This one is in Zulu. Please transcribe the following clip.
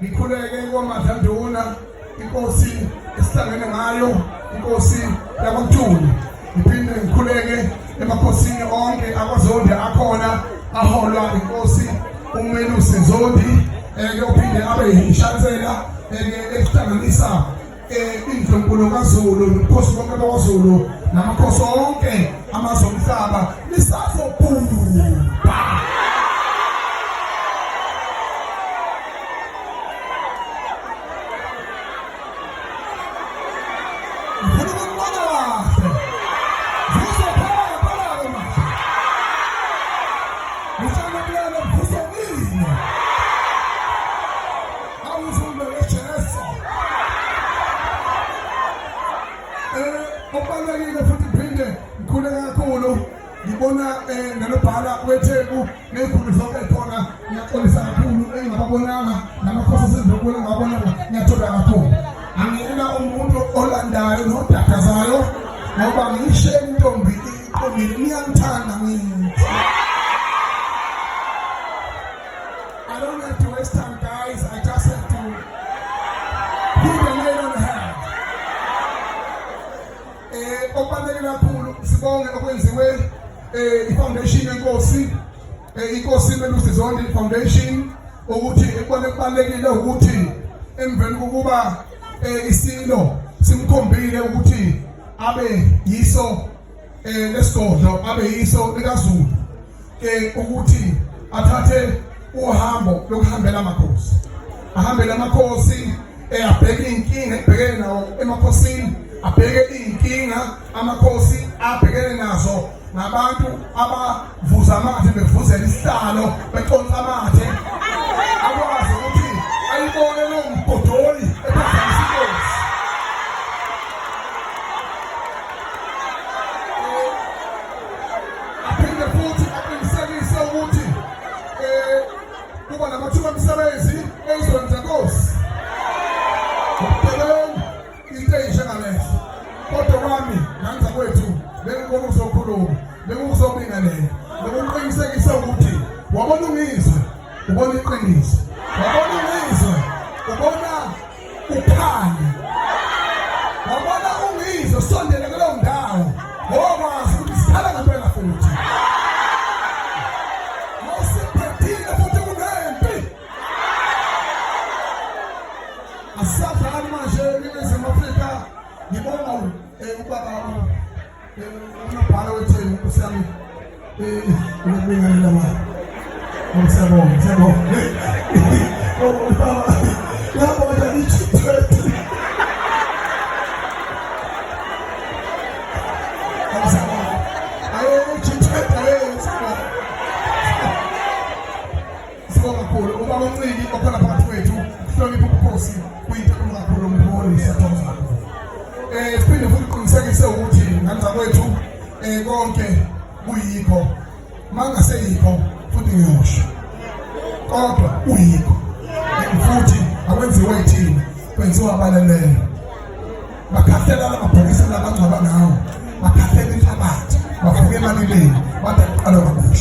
Nikhuleke kwamadlanduna inkosi esihlangene ngayo inkosi yakwamtuli ngiphinde ngikhuleke emakhosini onke akwaZondi akhona aholwa inkosi uMelusi Zondi uphinde abe yishansela ehlanganisa indlunkulu kaZulu inkosi bonke bakwaZulu namakhosi onke amazwe omhlaba lisazobhubha. Ngibona nalobhala wetheku nezikhulu zonke khona ngiyaxolisa kakhulu engababonanga namakhosi asezokubona ngabonanga ngiyathola kakhulu. Angiyena umuntu olandayo nodakazayo ngoba ngishe intombi ngiyangithanda ngithi. I don't have to waste time, guys. I just have to put the nail on the head. Okubaluleke kakhulu sibonge okwenziwe i-foundation yenkosi inkosi Melusi Zondi Foundation ukuthi ekubona kubalekile ukuthi emveni kokuba isilo simkhombile ukuthi abe yiso lesigodlo abe yiso likaZulu ukuthi athathe uhambo lokuhambela amakhosi ahambele amakhosi abheke inkinga ebhekene nawo emakhosini abheke inkinga amakhosi abhekene nazo nabantu abavuza amathe bevuzela isihlalo beconsa amathe akwazi ukuthi ayibone lo mbhodoli ephazamisa inkosi. Aphinde futhi aqinisekise ukuthi kuba namathuba emisebenzi ezweni zenkosi. Into enjengalezi kodwa kwami nanza kwethu bengikona ukuzokhuluma bengikuzobingelela bekuqinisekisa ukuthi wabona ungizwe ubona iqiniso wabona ungizwe ubona ukhanya wabona ungizwe sondele kuleyo ndawo ngokwazi ukuthi sikhala ngempela futhi mosiphetile futhi kunempi asafani manje eNingizimu Afrika. Ngibona ubaba unobhala wetheni inkosi yami ukubingelela manje ngiyabonga ubaba lapho ngiyithethwe kakhulu ubaba uNciki okhona phakathi kwethu kuhlonipha ubukhosi kuyinto kakhulu umholi siyathokoza kakhulu. Siphinde futhi uqinisekise ukuthi nganza kwethu konke kuyikho mangaseyikho futhi ngiyosho kodwa uyikho futhi akwenziwe ithini kwenziwa abaleleyo bakhahlela amabhokisi labangcwaba ngawo bakhahlela kakhulu.